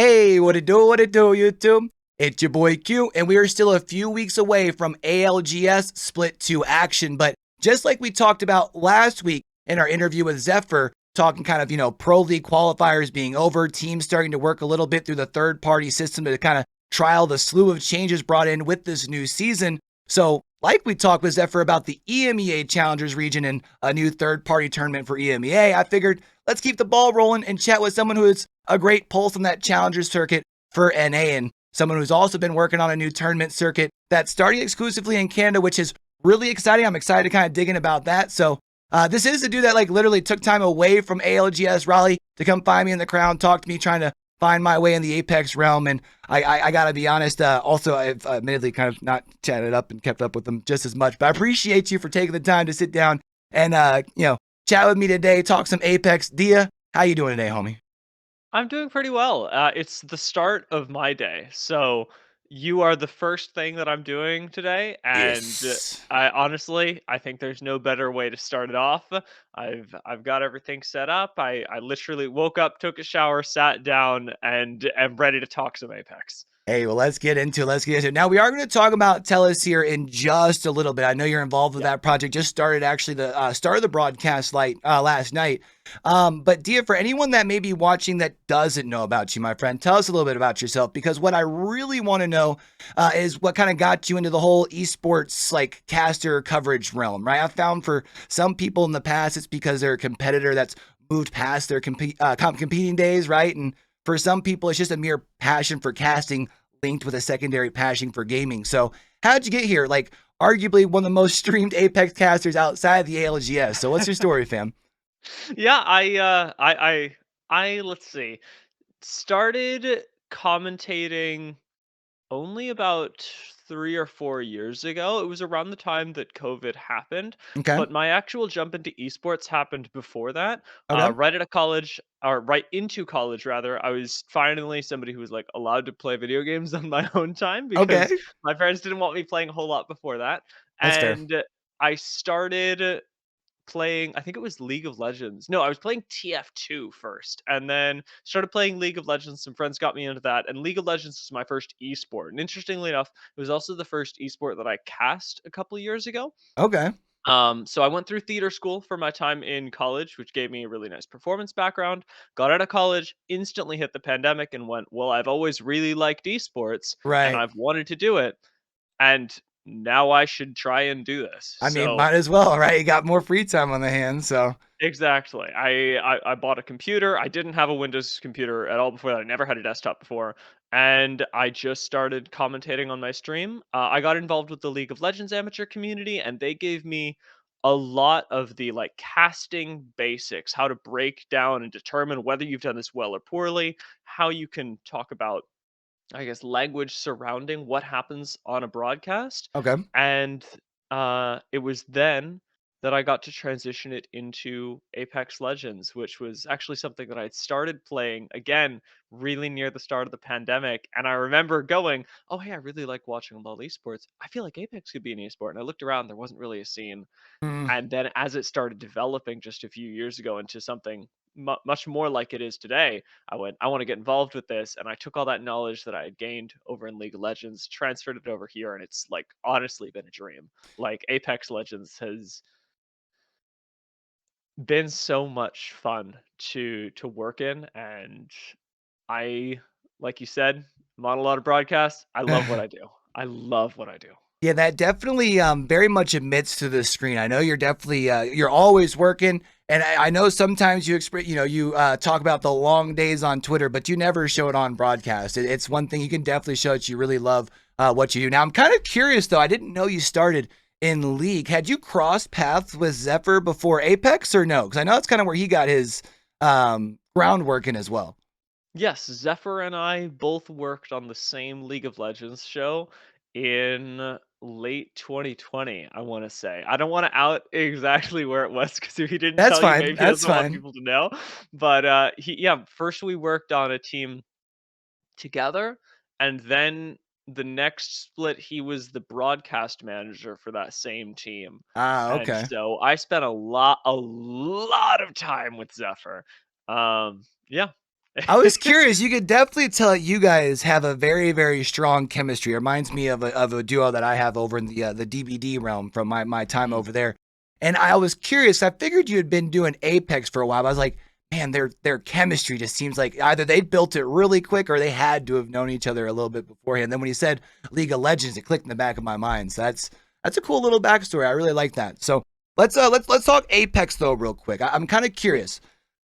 Hey, what it do, YouTube? It's your boy Q, and we are still a few weeks away from ALGS Split 2 action. But just like we talked about last week in our interview with Zephyr, talking kind of, Pro League qualifiers being over, teams starting to work a little bit through the third-party system to kind of trial the slew of changes brought in with this new season. So, like we talked with Zephyr about the EMEA Challengers region and a new third-party tournament for EMEA, I figured let's keep the ball rolling and chat with someone who is a great pulse on that challenger circuit for NA and someone who's also been working on a new tournament circuit that's starting exclusively in Canada, which is really exciting. I'm excited to kind of dig in about that. So this is a dude that like literally took time away from ALGS Raleigh to come find me in the crown, talk to me, trying to find my way in the Apex realm. And I gotta be honest, also I've admittedly kind of not chatted up and kept up with them just as much, but I appreciate you for taking the time to sit down and chat with me today, talk some Apex. Dia, how you doing today, homie? I'm doing pretty well. It's the start of my day, so you are the first thing that I'm doing today, and Yes. I think there's no better way to start it off. I've got everything set up. I literally woke up, took a shower, sat down, and am ready to talk some Apex. Hey, well, let's get into it. Let's get into it. Now, we are going to talk about Telus here in just a little bit. I know you're involved with Yeah. that project. Just started actually the start of the broadcast last night. But Dia, for anyone that may be watching that doesn't know about you, my friend, tell us a little bit about yourself because what I really want to know is what kind of got you into the whole esports like caster coverage realm, right? I've found for some people in the past, it's because they're a competitor that's moved past their competing days, right? And for some people, it's just a mere passion for casting linked with a secondary passion for gaming. So, how'd you get here? Like, arguably one of the most streamed Apex casters outside the ALGS. So, what's your story, fam? Yeah, let's see, started commentating only about 3 or 4 years ago. It was around the time that COVID happened, Okay. but my actual jump into esports happened before that. Okay. Right out of college, or right into college rather, I was finally somebody who was, like, allowed to play video games on my own time because Okay. my parents didn't want me playing a whole lot before that, That's fair. and I started playing, I think it was League of Legends. No, I was playing TF2 first, and then started playing League of Legends. Some friends got me into that, and League of Legends was my first esport. And interestingly enough, it was also the first esport that I cast a couple of years ago. Okay. So I went through theater school for my time in college, which gave me a really nice performance background. Got out of college, instantly hit the pandemic, and went, well, I've always really liked esports, and Right. I've wanted to do it, and now I should try and do this. I mean, So might as well, right? You got more free time on the hands. So, exactly. I bought a computer. I didn't have a Windows computer at all before that. I never had a desktop before, and I just started commentating on my stream. I got involved with the League of Legends amateur community, and they gave me a lot of the like casting basics, how to break down and determine whether you've done this well or poorly, how you can talk about, I guess, language surrounding what happens on a broadcast. okay. And it was then that I got to transition it into Apex Legends, which was actually something that I had started playing again really near the start of the pandemic. And I remember going, oh, hey, I really like watching LoL esports. I feel like Apex could be an esport. And I looked around, there wasn't really a scene. Mm, And then as it started developing just a few years ago into something much more like it is today, I went, I want to get involved with this. And I took all that knowledge that I had gained over in League of Legends, transferred it over here, and it's like honestly been a dream. Like Apex Legends has been so much fun to work in, and I, like you said, I'm on a lot of broadcasts. I love what I do. I love what I do. Yeah, that definitely very much admits to the screen. I know you're definitely you're always working, and I know sometimes you express you talk about the long days on Twitter, but you never show it on broadcast. It's one thing you can definitely show that you really love what you do. Now I'm kind of curious though. I didn't know you started in League. Had you crossed paths with Zephyr before Apex or no? Because I know that's kind of where he got his groundwork in as well. Yes, Zephyr and I both worked on the same League of Legends show in late 2020, I want to say. I don't want to out exactly where it was because if he didn't That's tell you, fine. maybe he That's doesn't want fine. people to know. But yeah, first we worked on a team together, and then the next split, he was the broadcast manager for that same team. Ah, And okay. so I spent a lot of time with Zephyr. Yeah. I was curious. You could definitely tell you guys have a very, very strong chemistry. It reminds me of a duo that I have over in the DBD realm from my time Mhm. over there. And I was curious. I figured you had been doing Apex for a while. But I was like, man, their chemistry just seems like either they built it really quick or they had to have known each other a little bit beforehand. Then when you said League of Legends, it clicked in the back of my mind. So that's a cool little backstory. I really like that. So let's talk Apex though real quick. I'm kind of Sweet. curious.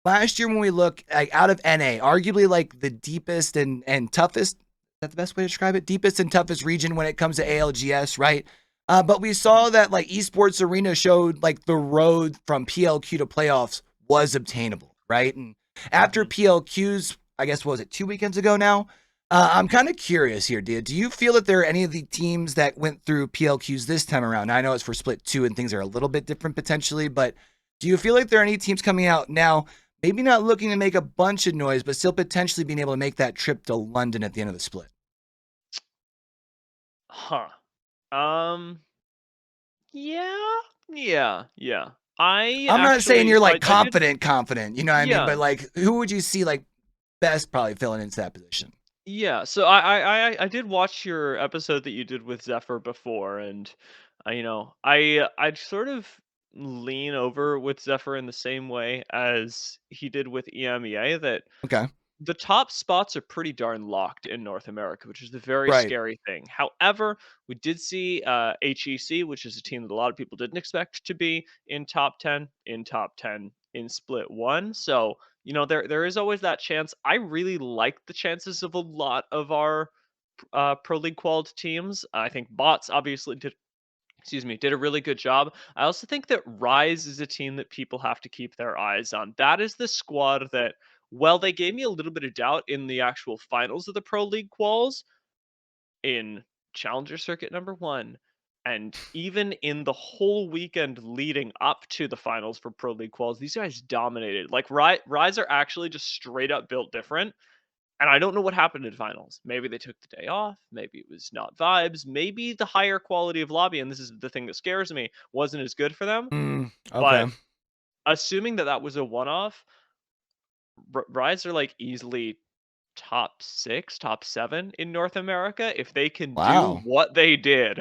Last year when we look like out of NA, arguably like the deepest and toughest, is that the best way to describe it? Deepest and toughest region when it comes to ALGS, right? But we Mhm. saw that like Esports Arena showed like the road from PLQ to playoffs was obtainable, right? And after Mhm. PLQs, I guess what was it 2 weekends ago now? I'm kind of curious here, dude. Do you feel that there are any of the teams that went through PLQs this time around? Now, I know it's for Split 2 and things are a little bit different potentially, but do you feel like there are any teams coming out now, maybe not looking to make a bunch of noise, but still potentially being able to make that trip to London at the end of the split? Huh. Um, yeah, yeah. I I'm not saying actually you're so like I did confident, you know what I mean? yeah. But like, who would you see like best probably filling into that position? Yeah, so I did watch your episode that you did with Zephyr before, and I'd sort of lean over with Zephyr in the same way as he did with EMEA, that Okay, the top spots are pretty darn locked in North America, which is the very right. scary thing. However, we did see HEC, which is a team that a lot of people didn't expect to be in top 10 in split one. So, there is always that chance. I really like the chances of a lot of our pro league qualified teams. I think bots obviously did a really good job. I also think that Rise is a team that people have to keep their eyes on. That is the squad that, well, they gave me a little bit of doubt in the actual finals of the Pro League quals in Challenger Circuit number 1, and even in the whole weekend leading up to the finals for Pro League quals, these guys dominated. Like Rise are actually just straight up built different. And I don't know what happened in finals. Maybe they took the day off. Maybe it was not vibes. Maybe the higher quality of lobby, and this is the thing that scares me, wasn't as good for them. Okay, But assuming that that was a one-off, Rise are like easily top 6, top 7 in North America if they can do wow, what they did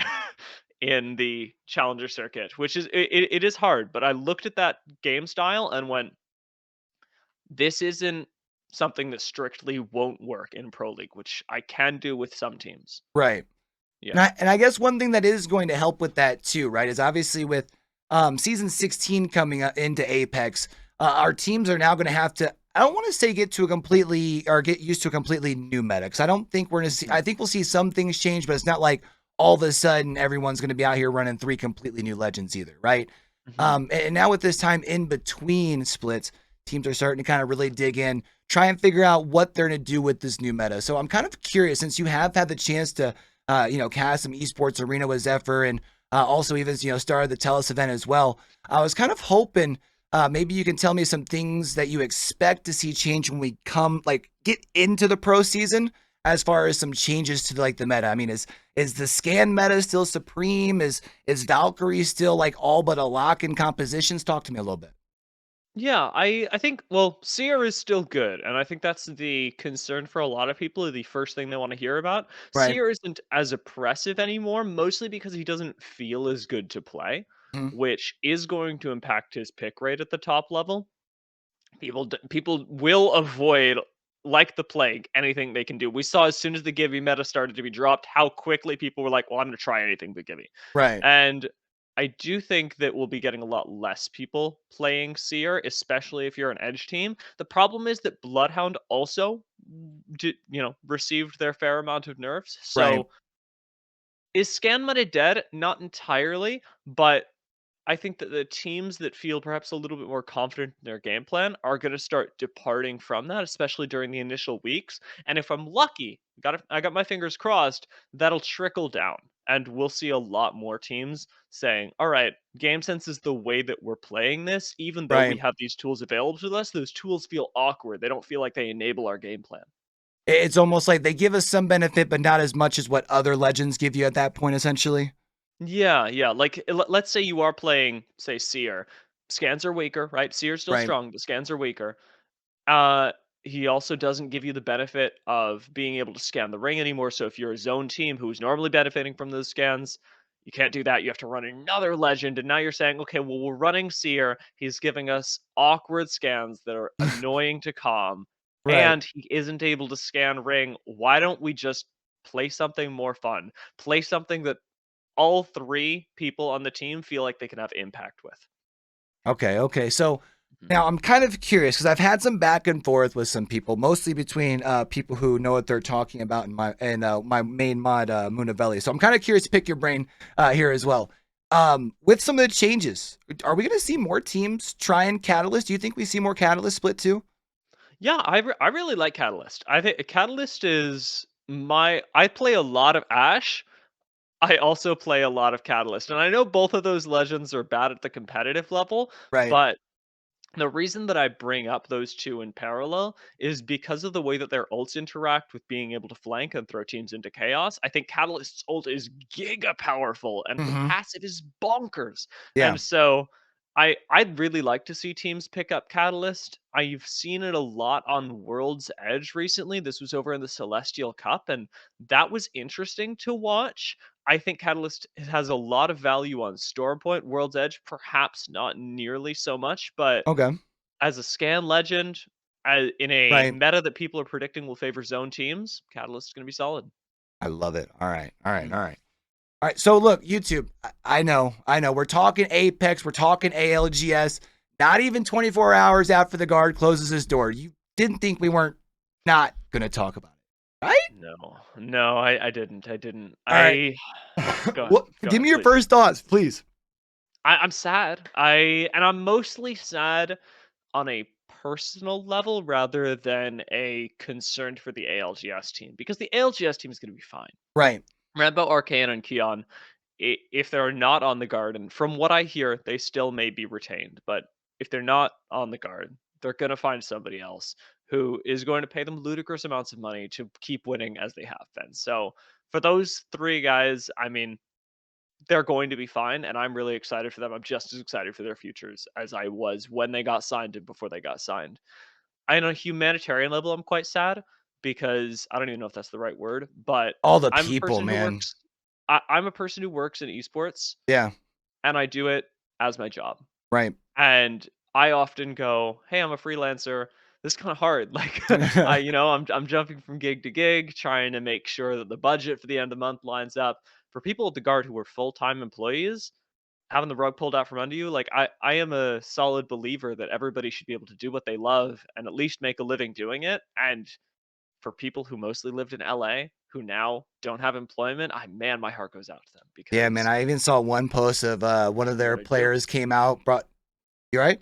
in the Challenger circuit, which is it is hard. But I looked at that game style and went, this isn't something that strictly won't work in Pro League, which I can do with some teams. right. Yeah. And I guess one thing that is going to help with that too, right, is obviously with season 16 coming up into Apex, our teams are now going to have to. I don't want to say get to a completely or get used to a completely new meta because I don't think we're going to see. Mhm. I think we'll see some things change, but it's not like all of a sudden everyone's going to be out here running three completely new legends either, right? Mhm. And now with this time in between splits, teams are starting to kind of really dig in, try and figure out what they're going to do with this new meta. So I'm kind of curious since you have had the chance to cast some Esports Arena with Zephyr and also even, started the Telus event as well. I was kind of hoping maybe you can tell me some things that you expect to see change when we get into the pro season as far as some changes to like the meta. I mean, is the scan meta still supreme? Is Valkyrie still like all but a lock in compositions? Talk to me a little bit. Yeah, I think, well, Seer is still good, and I think that's the concern for a lot of people. The first thing they want to hear about. Right. Seer isn't as oppressive anymore, mostly because he doesn't feel as good to play, Mhm. which is going to impact his pick rate at the top level. People will avoid, like the plague, anything they can do. We saw as soon as the Gibby meta started to be dropped, how quickly people were like, "Well, I'm going to try anything but Gibby," Right. and I do think that we'll be getting a lot less people playing Seer, especially if you're an edge team. The problem is that Bloodhound also received their fair amount of nerfs. Right. So is Scan Meta dead? Not entirely, but I think that the teams that feel perhaps a little bit more confident in their game plan are going to start departing from that, especially during the initial weeks. And if I'm lucky, I got my fingers crossed, that'll trickle down. And we'll see a lot more teams saying, all right, game sense is the way that we're playing this. Even though we Right. have these tools available to us, those tools feel awkward. They don't feel like they enable our game plan. It's almost like they give us some benefit, but not as much as what other legends give you at that point, essentially. Yeah, yeah. Like, let's say you are playing, say, Seer. Scans are weaker, right? Seer's still Right. strong, but scans are weaker. Uh, he also doesn't give you the benefit of being able to scan the ring anymore. So if you're a zone team who's normally benefiting from those scans, you can't do that. You have to run another legend. And now you're saying, okay, well, we're running Seer. He's giving us awkward scans that are annoying to calm. Right. And he isn't able to scan ring. Why don't we just play something more fun? Play something that all three people on the team feel like they can have impact with. Okay, okay. So Mhm. now I'm kind of curious because I've had some back and forth with some people, mostly between people who know what they're talking about and my main mod Munavelli. So I'm kind of curious to pick your brain here as well. With some of the changes, are we going to see more teams try and Catalyst? Do you think we see more Catalyst split too? Yeah, I really like Catalyst. I think Catalyst is I play a lot of Ash. I also play a lot of Catalyst, and I know both of those legends are bad at the competitive level, Right. but the reason that I bring up those two in parallel is because of the way that their ults interact with being able to flank and throw teams into chaos. I think Catalyst's ult is giga powerful and her Mm-hmm. passive is bonkers. Yeah. And so I'd really like to see teams pick up Catalyst. I've seen it a lot on World's Edge recently. This was over in the Celestial Cup, and that was interesting to watch. I think Catalyst has a lot of value on Stormpoint. World's Edge, perhaps not nearly so much, but Okay. as a scan legend, in a Right. meta that people are predicting will favor zone teams, Catalyst is going to be solid. I love it. All right. All right. Mm. All right. All right, so look, YouTube, I know. We're talking Apex, we're talking ALGS. Not even 24 hours after the guard closes his door. You didn't think we weren't not going to talk about it, right? No, no, I didn't. I didn't. All right. Go ahead. Well, Go give ahead, me your please. first thoughts, please. I'm sad. I'm mostly sad on a personal level rather than a concern for the ALGS team because the ALGS team is going to be fine. Right. Rambo, Arcane, and Keon, if they're not on the guard, and from what I hear, they still may be retained, but if they're not on the guard, they're going to find somebody else who is going to pay them ludicrous amounts of money to keep winning as they have been. So for those three guys, I mean, they're going to be fine, and I'm really excited for them. I'm just as excited for their futures as I was when they got signed and before they got signed. On a humanitarian level, I'm quite sad because I don't even know if that's the right word, but All the I'm a people, person who man. works. I'm a person who works in esports, Yeah. and I do it as my job. Right. And I often go, "Hey, I'm a freelancer. This is kind of hard. Like, I'm jumping from gig to gig, trying to make sure that the budget for the end of the month lines up. For people at the guard who are full time employees, having the rug pulled out from under you, like I am a solid believer that everybody should be able to do what they love and at least make a living doing it. And for people who mostly lived in LA who now don't have employment, my heart goes out to them Yeah, man. because I even saw one post of one I of don't know their what I do. players came out, brought you right?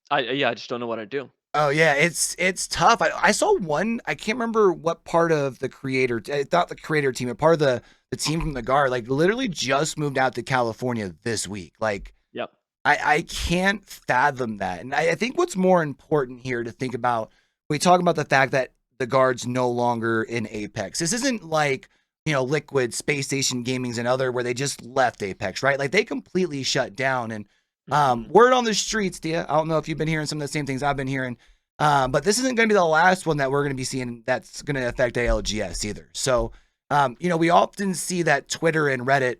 I just don't know what I do. Oh yeah, it's tough. I saw one. I can't remember what part of the creator. I thought the creator team, but part of the team from the guard, like literally just moved out to California this week. Like Yep. I can't fathom that. And I think what's more important here to think about, we talk about the fact that the guard's no longer in Apex. This isn't like, Liquid, Space Station Gaming's and other where they just left Apex, right? Like they completely shut down. And Hmm. word on the streets, Dia, I don't know if you've been hearing some of the same things I've been hearing. But this isn't going to be the last one that we're going to be seeing that's going to affect ALGS either. So, we often see that Twitter and Reddit,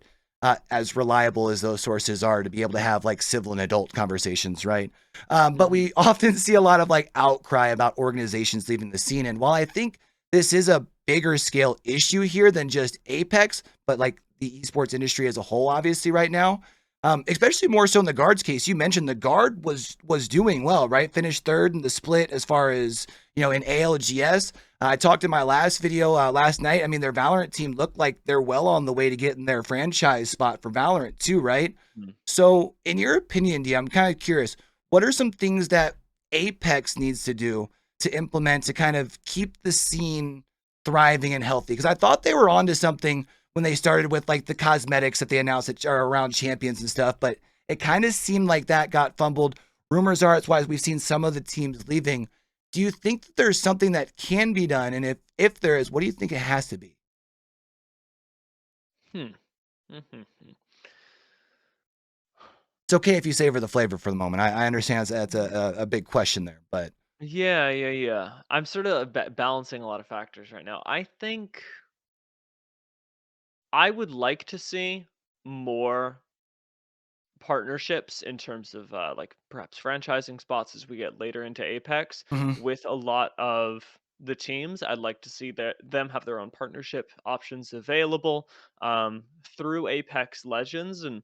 as reliable as those sources are to be able to have like civil and adult conversations, right? But Hmm. we often see a lot of like outcry about organizations leaving the scene. And while I think this is a bigger scale issue here than just Apex, but like the esports industry as a whole, obviously, right now, especially more so in the guard's case. You mentioned the guard was doing well, right? Finished third in the split as far as in ALGS. I talked in my last video last night. I mean, their Valorant team looked like they're well on the way to getting their franchise spot for Valorant too, right? So, in your opinion, D, I'm kind of curious. What are some things that Apex needs to do to implement to kind of keep the scene thriving and healthy? Because I thought they were onto something when they started with like the cosmetics that they announced that are around champions and stuff, but it kind of seemed like that got fumbled. Rumors are it's why we've seen some of the teams leaving. Do you think that there's something that can be done? And if there is, what do you think it has to be? Hmm. Hmm. It's okay if you savor the flavor for the moment. I understand that's a big question there, but Yeah. I'm sort of balancing a lot of factors right now. I think I would like to see more partnerships in terms of like perhaps franchising spots as we get later into Apex Hmm. with a lot of the teams. I'd like to see them have their own partnership options available through Apex Legends, and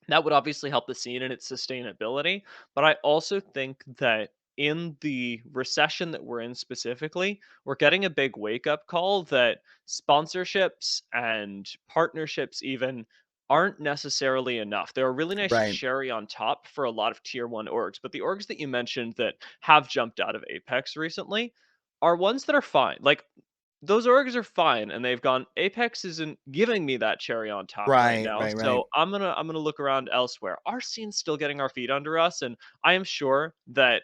that would obviously help the scene and its sustainability. But I also think that in the recession that we're in specifically, we're getting a big wake up call that sponsorships and partnerships even aren't necessarily enough. They're a really nice Right. cherry on top for a lot of tier one orgs. But the orgs that you mentioned that have jumped out of Apex recently are ones that are fine. Like those orgs are fine, and they've gone, "Apex isn't giving me that cherry on top right Right. now, Right. Right. so I'm gonna look around elsewhere." Our scene's still getting our feet under us, and I am sure that,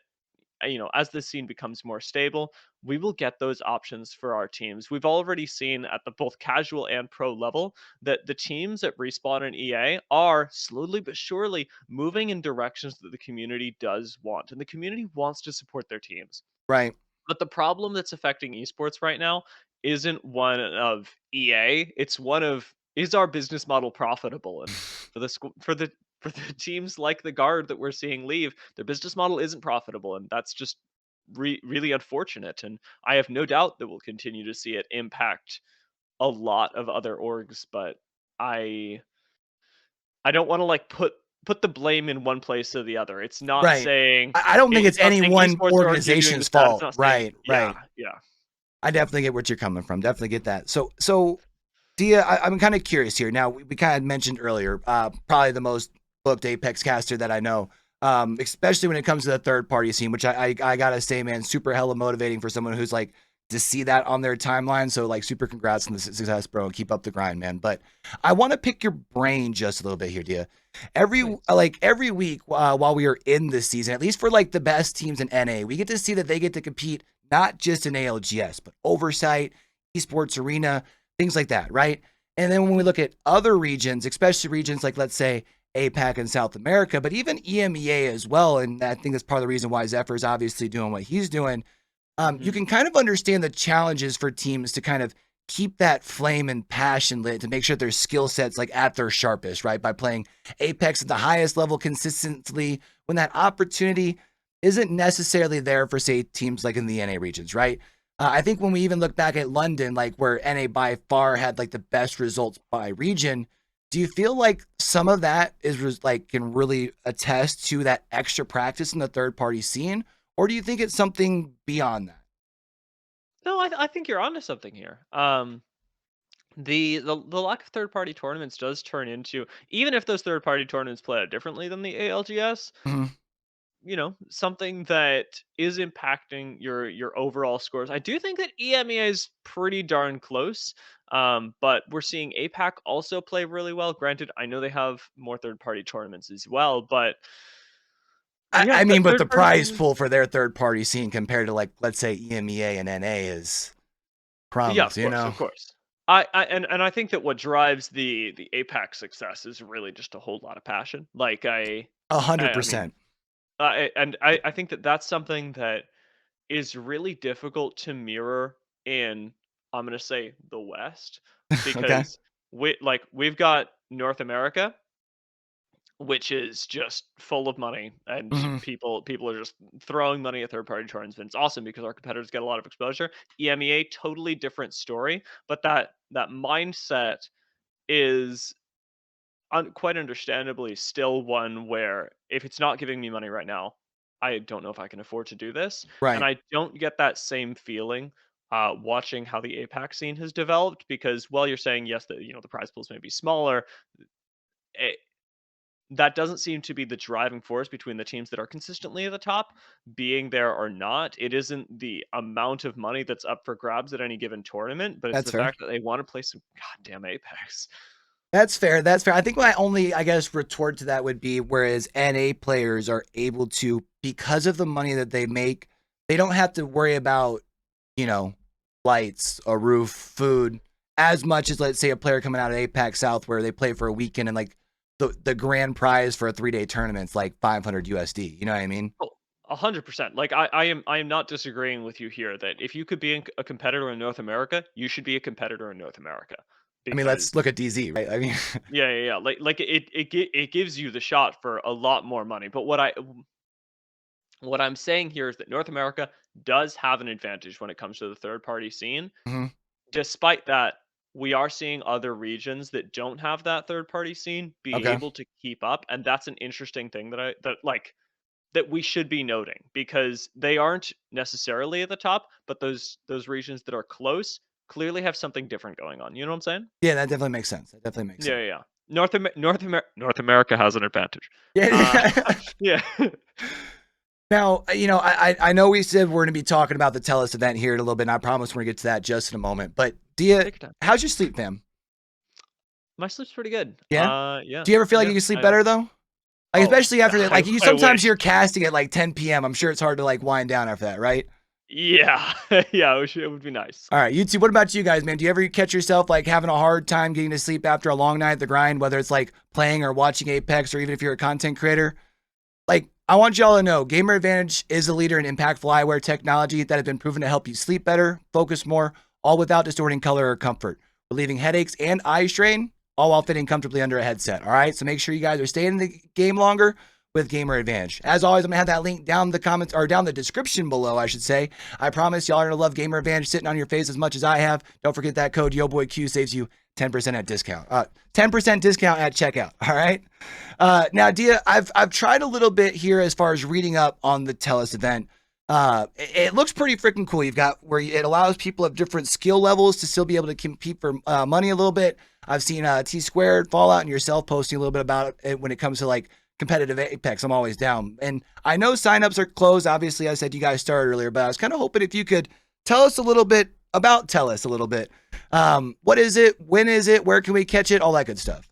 as the scene becomes more stable, we will get those options for our teams. We've already seen at the both casual and pro level that the teams at Respawn and EA are slowly but surely moving in directions that the community does want, and the community wants to support their teams. Right. But the problem that's affecting esports right now isn't one of EA. It's one of, is our business model profitable? And for the for the teams like the Guard that we're seeing leave, their business model isn't profitable, and that's just really unfortunate. And I have no doubt that we'll continue to see it impact a lot of other orgs. But I I don't want to like put the blame in one place or the other. It's not Right. saying I don't think it's it's not any saying one esports orgs are doing organization's this bad. It's fault. not saying, Right. yeah, Right. yeah. I definitely get what you're coming from. Definitely get that. So Dia, I'm kind of curious here. Now, we kind of mentioned earlier, probably the most booked Apex caster that I know, especially when it comes to the third party scene, which I gotta say, man, super hella motivating for someone who's like to see that on their timeline. So like, super congrats on the success, bro, and keep up the grind, man. But I want to pick your brain just a little bit here, Dia. Please. Every week while we are in this season, at least for like the best teams in NA, we get to see that they get to compete not just in ALGS, but Oversight, Esports Arena, things like that, right? And then when we look at other regions, especially regions like, let's say, APAC and South America, but even EMEA as well, and I think that's part of the reason why Zephyr is obviously doing what he's doing, you Mhm. can kind of understand the challenges for teams to kind of keep that flame and passion lit to make sure their skill sets like at their sharpest, right? By playing Apex at the highest level consistently when that opportunity isn't necessarily there for, say, teams like in the NA regions, right? I think when we even look back at London, like where NA by far had like the best results by region, do you feel like some of that is like can really attest to that extra practice in the third party scene? Or do you think it's something beyond that? No, I think you're onto something here. The lack of third party tournaments does turn into, even if those third party tournaments play out differently than the ALGS, Mhm. something that is impacting your overall scores. I do think that EMEA is pretty darn close. But we're seeing APAC also play really well. Granted, I know they have more third party tournaments as well, but yeah, I mean, but the third party prize pool tournaments. for their third party scene compared to like, let's say, EMEA and NA is Yeah, crumbs, of you course, know? of course. And I think that what drives the Apex success is really just a whole lot of passion. Like A hundred I mean, percent. I think that that's something that is really difficult to mirror in, I'm gonna say, the West, Okay. because we've got North America, which is just full of money, and Hmm. people are just throwing money at third party tournaments. And it's awesome because our competitors get a lot of exposure. EMEA, totally different story, but that mindset is quite understandably still one where if it's not giving me money right now, I don't know if I can afford to do this. And Right. I don't get that same feeling watching how the APAC scene has developed, because while you're saying yes, that the prize pools may be smaller, that doesn't seem to be the driving force between the teams that are consistently at the top being there or not. It isn't the amount of money that's up for grabs at any given tournament, but it's That's the fair. fact that they want to play some goddamn Apex. That's fair. That's fair. I think my only, I guess, retort to that would be whereas NA players are able to, because of the money that they make, they don't have to worry about, you know, lights, a roof, food, as much as, let's say, a player coming out of APAC South where they play for a weekend and like the grand prize for a 3 day tournament's like 500 USD. You know what I mean? 100%. Like I am not disagreeing with you here that if you could be a competitor in North America, you should be a competitor in North America I mean, let's because look at DZ, right? I mean, yeah, yeah, yeah. Like it gives you the shot for a lot more money. But what I'm saying here is that North America does have an advantage when it comes to the third party scene. mhm, Despite that, we are seeing other regions that don't have that third party scene be okay. able to keep up, and that's an interesting thing that we should be noting because they aren't necessarily at the top, but those regions that are close clearly have something different going on. You know what I'm saying? Yeah, that definitely makes sense. That definitely makes Yeah, sense. yeah, yeah. North America has an advantage. Yeah. Uh, Yeah. yeah. Now, I know we said we're going to be talking about the Telus event here in a little bit, and I promise we're going to get to that just in a moment. But Take your time. how's your sleep, fam? My sleep's pretty good. Yeah. Yeah, Do you ever feel like you yeah. can sleep better though? Like Oh, especially after that, like you I sometimes wish. you're casting at like 10 p.m. I'm sure it's hard to like wind down after that, right? Yeah, yeah. It would be nice. All right, YouTube. What about you guys, man? Do you ever catch yourself like having a hard time getting to sleep after a long night at the grind, whether it's like playing or watching Apex, or even if you're a content creator? Like, I want y'all to know, GamerAdvantage is a leader in impactful eyewear technology that has been proven to help you sleep better, focus more, all without distorting color or comfort, relieving headaches and eye strain, all while fitting comfortably under a headset. All right, so make sure you guys are staying in the game longer with GamerAdvantage. As always, I'm gonna have that link down the comments or down the description below, I should say. I promise y'all are gonna love GamerAdvantage sitting on your face as much as I have. Don't forget that code YoBoyCue saves you 10% at discount. 10% discount at checkout. All right. Now, Dia, I've tried a little bit here as far as reading up on the Telus event. It looks pretty freaking cool. You've got where it allows people of different skill levels to still be able to compete for money a little bit. I've seen T Squared, Fallout, and yourself posting a little bit about it when it comes to like competitive Apex. I'm always down. And I know signups are closed. Obviously, I said you guys started earlier, but I was kind of hoping if you could tell us a little bit about Telus a little bit. What is it? When is it? Where can we catch it? All that good stuff.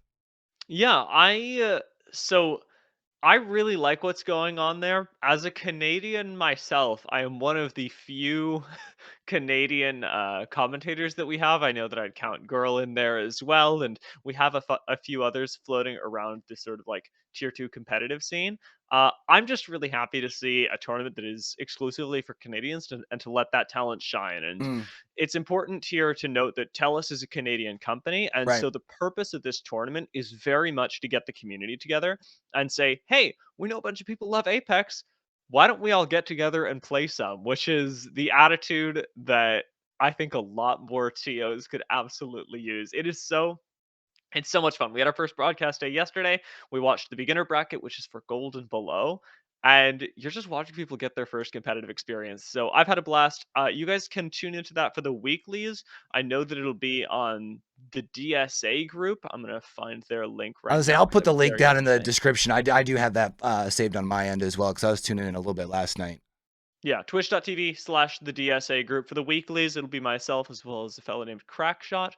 Yeah, so I really like what's going on there. As a Canadian myself, I am one of the few Canadian commentators that we have. I know that I'd count Girl in there as well, and we have a few others floating around this sort of like tier two competitive scene. I'm just really happy to see a tournament that is exclusively for Canadians and to let that talent shine. And Mm, it's important here to note that TELUS is a Canadian company, and right. so the purpose of this tournament is very much to get the community together and say, "Hey, we know a bunch of people love Apex. Why don't we all get together and play some?" Which is the attitude that I think a lot more TOs could absolutely use. It's so much fun. We had our first broadcast day yesterday. We watched the beginner bracket, which is for gold and below. And you're just watching people get their first competitive experience. So I've had a blast. You guys can tune into that for the weeklies. I know that it'll be on the DSA group. I'm going to find their link I right was say now I'll because put I the was link there down in the yesterday. description. I do have that saved on my end as well because I was tuning in a little bit last night. Yeah, twitch.tv/the DSA group. For the weeklies, it'll be myself as well as a fellow named Crackshot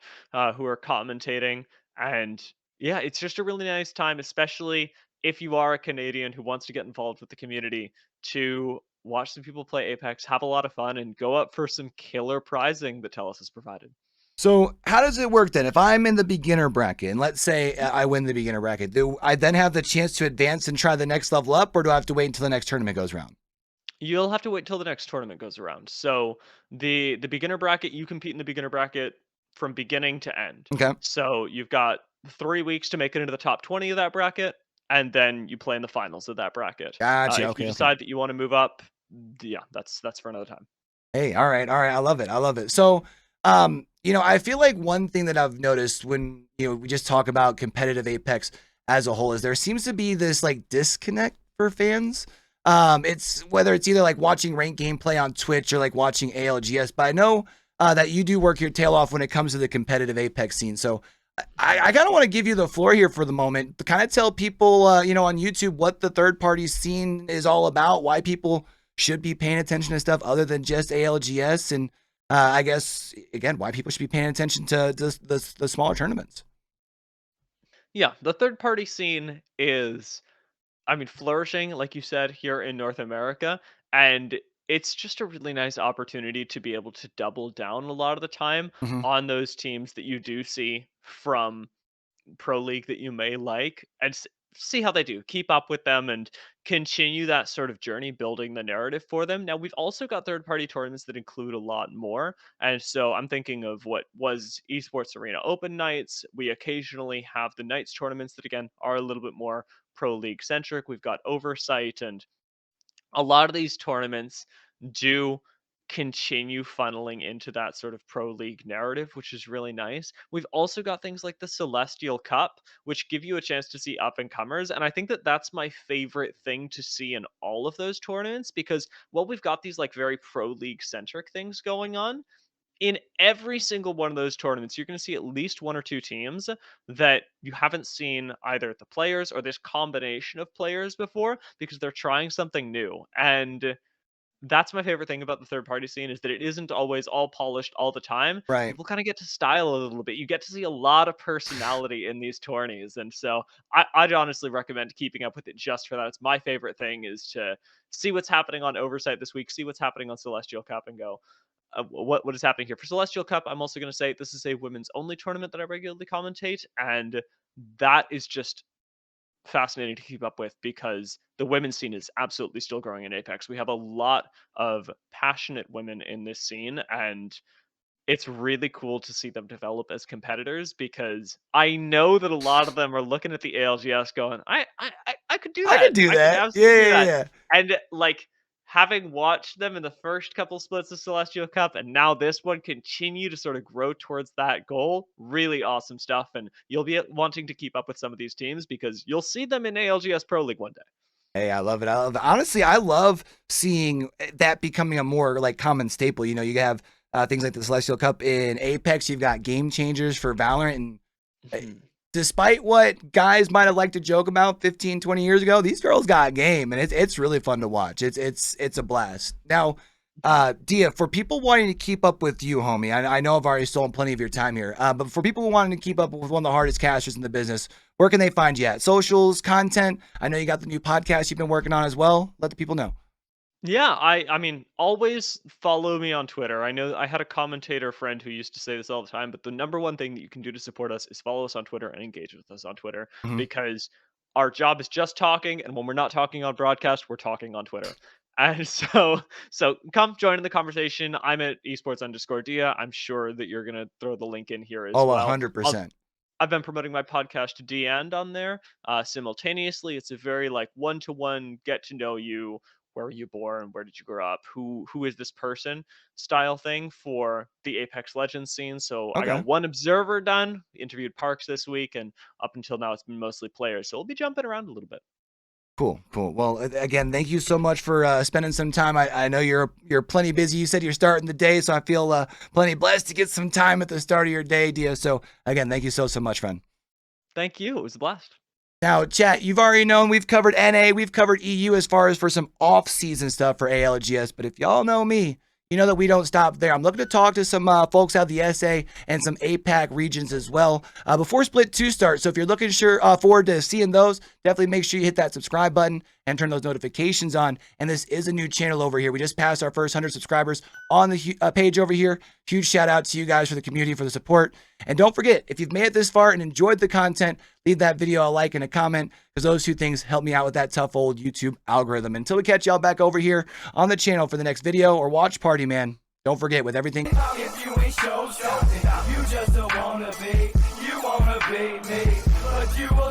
who are commentating. And yeah, it's just a really nice time, especially if you are a Canadian who wants to get involved with the community to watch some people play Apex, have a lot of fun, and go up for some killer prizing that Telus has provided. So how does it work then? If I'm in the beginner bracket and let's say I win the beginner bracket, do I then have the chance to advance and try the next level up, or do I have to wait until the next tournament goes around? You'll have to wait till the next tournament goes around. So the beginner bracket, you compete in the beginner bracket from beginning to end. Okay. So you've got 3 weeks to make it into the top 20 of that bracket, and then you play in the finals of that bracket. Gotcha. If you Okay. Okay. decide that you want to move up, yeah, that's for another time. Hey, all right, all right. I love it. I love it. So, I feel like one thing that I've noticed when we just talk about competitive Apex as a whole is there seems to be this like disconnect for fans. It's whether it's either like watching ranked gameplay on Twitch or like watching ALGS, but I know that you do work your tail off when it comes to the competitive Apex scene. So I kind of want to give you the floor here for the moment to kind of tell people, on YouTube what the third party scene is all about, why people should be paying attention to stuff other than just ALGS, and I guess again why people should be paying attention to the smaller tournaments. Yeah, the third party scene is, I mean, flourishing, like you said, here in North America. And it's just a really nice opportunity to be able to double down a lot of the time Hmm. on those teams that you do see from Pro League that you may like. see how they do, keep up with them, and continue that sort of journey building the narrative for them. Now, we've also got third party tournaments that include a lot more. And so I'm thinking of what was Esports Arena Open nights. We occasionally have the nights tournaments that, again, are a little bit more pro league centric. We've got Oversight, and a lot of these tournaments do continue funneling into that sort of pro league narrative, which is really nice. We've also got things like the Celestial Cup, which give you a chance to see up and comers. And I think that that's my favorite thing to see in all of those tournaments, because while we've got these like very pro league centric things going on, in every single one of those tournaments, you're going to see at least one or two teams that you haven't seen either the players or this combination of players before, because they're trying something new. And that's my favorite thing about the third party scene, is that it isn't always all polished all the time. Right. People kind of get to style a little bit. You get to see a lot of personality in these tourneys. And so I'd honestly recommend keeping up with it just for that. It's my favorite thing, is to see what's happening on Oversight this week, see what's happening on Celestial Cup, and go, what is happening here for Celestial Cup. I'm also going to say this is a women's only tournament that I regularly commentate, and that is just fascinating to keep up with, because the women's scene is absolutely still growing in Apex. We have a lot of passionate women in this scene, and it's really cool to see them develop as competitors, because I know that a lot of them are looking at the ALGS going, I could do I that. could do I could that. Yeah, absolutely do yeah, that. yeah. And like, having watched them in the first couple splits of Celestial Cup, and now this one continue to sort of grow towards that goal, really awesome stuff. And you'll be wanting to keep up with some of these teams, because you'll see them in ALGS Pro League one day. Hey, I love it. I love it. Honestly, I love seeing that becoming a more like common staple. You know, you have things like the Celestial Cup in Apex. You've got game changers for Valorant. And despite what guys might have liked to joke about 15, 20 years ago, these girls got game, and it's really fun to watch. It's a blast. Now, Dia, for people wanting to keep up with you, homie, I know I've already stolen plenty of your time here, but for people who wanting to keep up with one of the hardest casters in the business, where can they find you at? Socials, content? I know you got the new podcast you've been working on as well. Let the people know. Yeah, I mean, always follow me on Twitter. I know I had a commentator friend who used to say this all the time, but the number one thing that you can do to support us is follow us on Twitter and engage with us on Twitter, Mhm. because our job is just talking, and when we're not talking on broadcast, we're talking on Twitter. And so come join in the conversation. I'm at esports_dia. I'm sure that you're gonna throw the link in here as Oh, well. 100%. I've been promoting my podcast to D&D on there simultaneously. It's a very like one-to-one get to know you, where were you born, where did you grow up, who is this person style thing for the Apex Legends scene. So I Okay. got one observer done, interviewed Parks this week, and up until now it's been mostly players. So we'll be jumping around a little bit. Cool, cool. Well, again, thank you so much for spending some time. I know you're plenty busy. You said you're starting the day, so I feel plenty blessed to get some time at the start of your day, Dia. So again, thank you so much, friend. Thank you. It was a blast. Now, chat, you've already known we've covered NA, we've covered EU as far as for some off-season stuff for ALGS, but if y'all know me, you know that we don't stop there. I'm looking to talk to some folks out of the SA and some APAC regions as well before Split 2 starts. So if you're looking forward to seeing those, definitely make sure you hit that subscribe button and turn those notifications on. And this is a new channel over here. We just passed our first 100 subscribers on the page over here. Huge shout out to you guys for the community, for the support. And don't forget, if you've made it this far and enjoyed the content, leave that video a like and a comment, because those two things help me out with that tough old YouTube algorithm. Until we catch y'all back over here on the channel for the next video or watch party, man, don't forget, with everything. If you ain't show something, you just don't wanna be me, but you will